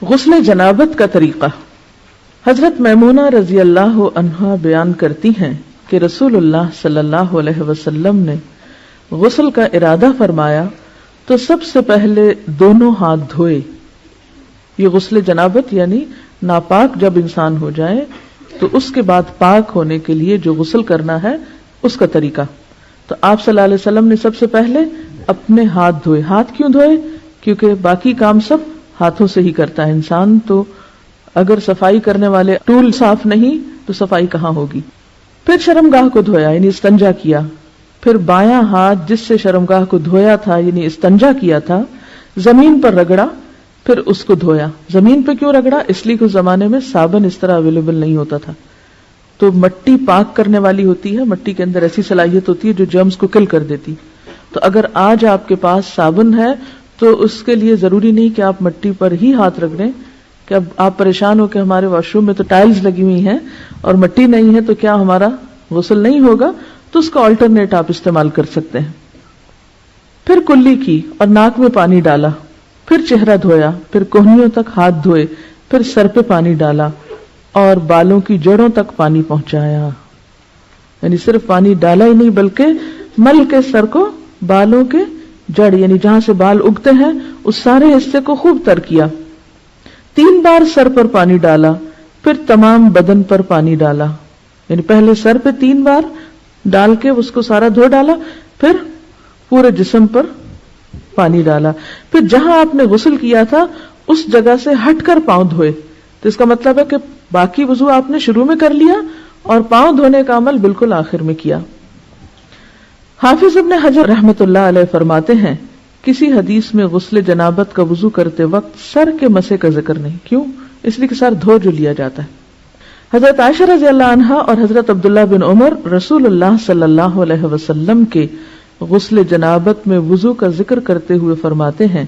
غسل جنابت کا طریقہ۔ حضرت میمونہ رضی اللہ عنہا بیان کرتی ہیں کہ رسول اللہ صلی اللہ علیہ وسلم نے غسل کا ارادہ فرمایا تو سب سے پہلے دونوں ہاتھ دھوئے۔ یہ غسل جنابت یعنی ناپاک جب انسان ہو جائے تو اس کے بعد پاک ہونے کے لیے جو غسل کرنا ہے اس کا طریقہ۔ تو آپ صلی اللہ علیہ وسلم نے سب سے پہلے اپنے ہاتھ دھوئے۔ ہاتھ کیوں دھوئے؟ کیونکہ باقی کام سب ہاتھوں سے ہی کرتا ہے انسان، تو اگر صفائی کرنے والے ٹول صاف نہیں تو صفائی کہاں ہوگی۔ پھر شرمگاہ کو دھویا یعنی استنجا کیا، پھر بایاں ہاتھ جس سے شرمگاہ کو دھویا تھا یعنی استنجا کیا تھا زمین پر رگڑا، پھر اس کو دھویا۔ زمین پہ کیوں رگڑا؟ اس لیے کہ اس زمانے میں صابن اس طرح اویلیبل نہیں ہوتا تھا، تو مٹی پاک کرنے والی ہوتی ہے، مٹی کے اندر ایسی صلاحیت ہوتی ہے جو جرمز کو کل کر دیتی۔ تو اگر آج آپ کے پاس صابن ہے تو اس کے لیے ضروری نہیں کہ آپ مٹی پر ہی ہاتھ رگڑیں کہ اب آپ پریشان ہو کہ ہمارے واش روم میں تو ٹائلز لگی ہوئی ہیں اور مٹی نہیں ہے تو کیا ہمارا غسل نہیں ہوگا، تو اس کا آلٹرنیٹ آپ استعمال کر سکتے ہیں۔ پھر کلی کی اور ناک میں پانی ڈالا، پھر چہرہ دھویا، پھر کوہنیوں تک ہاتھ دھوئے، پھر سر پہ پانی ڈالا اور بالوں کی جڑوں تک پانی پہنچایا۔ یعنی صرف پانی ڈالا ہی نہیں بلکہ مل کے سر کو بالوں کے جڑ یعنی جہاں سے بال اگتے ہیں اس سارے حصے کو خوب تر کیا۔ 3 بار سر پر پانی ڈالا، پھر تمام بدن پر پانی ڈالا، یعنی پہلے سر پہ 3 بار ڈال کے اس کو سارا دھو ڈالا، پھر پورے جسم پر پانی ڈالا، پھر جہاں آپ نے غسل کیا تھا اس جگہ سے ہٹ کر پاؤں دھوئے۔ تو اس کا مطلب ہے کہ باقی وضو آپ نے شروع میں کر لیا اور پاؤں دھونے کا عمل بالکل آخر میں کیا۔ حافظ ابن حجر رحمۃ اللہ علیہ فرماتے ہیں کسی حدیث میں غسل جنابت کا وضو کرتے وقت سر کے مسے کا ذکر نہیں۔ کیوں؟ اس لیے کہ سر دھو جو لیا جاتا ہے۔ حضرت عائشہ رضی اللہ عنہا اور حضرت عبداللہ بن عمر رسول اللہ صلی اللہ علیہ وسلم کے غسل جنابت میں وضو کا ذکر کرتے ہوئے فرماتے ہیں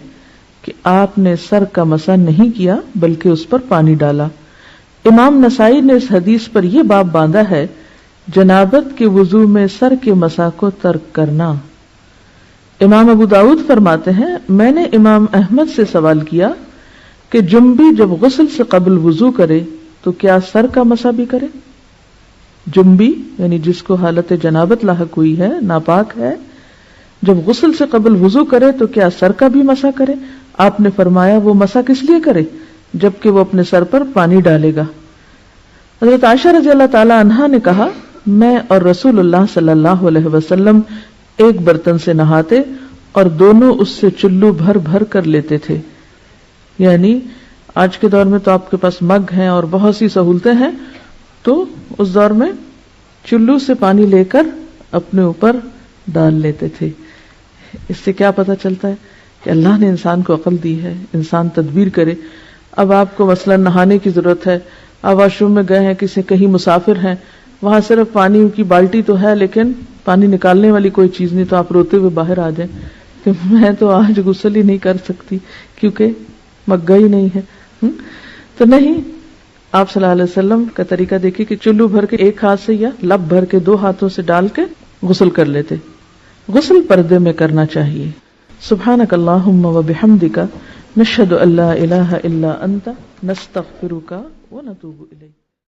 کہ آپ نے سر کا مسح نہیں کیا بلکہ اس پر پانی ڈالا۔ امام نسائی نے اس حدیث پر یہ باب باندھا ہے جنابت کے وضو میں سر کے مسح کو ترک کرنا۔ امام ابو داؤد فرماتے ہیں میں نے امام احمد سے سوال کیا کہ جنبی جب غسل سے قبل وضو کرے تو کیا سر کا مسح بھی کرے؟ جنبی یعنی جس کو حالت جنابت لاحق ہوئی ہے، ناپاک ہے، جب غسل سے قبل وضو کرے تو کیا سر کا بھی مسح کرے؟ آپ نے فرمایا وہ مسح کس لیے کرے جبکہ وہ اپنے سر پر پانی ڈالے گا۔ حضرت عائشہ رضی اللہ تعالی عنہا نے کہا میں اور رسول اللہ صلی اللہ علیہ وسلم ایک برتن سے نہاتے اور دونوں اس سے چلو بھر بھر کر لیتے تھے۔ یعنی آج کے دور میں تو آپ کے پاس مگ ہیں اور بہت سی سہولتیں ہیں، تو اس دور میں چلو سے پانی لے کر اپنے اوپر ڈال لیتے تھے۔ اس سے کیا پتہ چلتا ہے کہ اللہ نے انسان کو عقل دی ہے، انسان تدبیر کرے۔ اب آپ کو مثلا نہانے کی ضرورت ہے، آپ واش روم میں گئے ہیں، کہیں مسافر ہیں، وہاں صرف پانی کی بالٹی تو ہے لیکن پانی نکالنے والی کوئی چیز نہیں، تو آپ روتے ہوئے باہر آ جائیں کہ میں تو آج غسل ہی نہیں کر سکتی کیونکہ مگا ہی نہیں ہے۔ تو نہیں، آپ صلی اللہ علیہ وسلم کا طریقہ دیکھیے کہ چلو بھر کے ایک ہاتھ سے یا لب بھر کے 2 ہاتھوں سے ڈال کے غسل کر لیتے۔ غسل پردے میں کرنا چاہیے۔ سبحانک اللہم و بحمدک نشہد ان لا الہ الا انت نستغفرک و نتوب الیک۔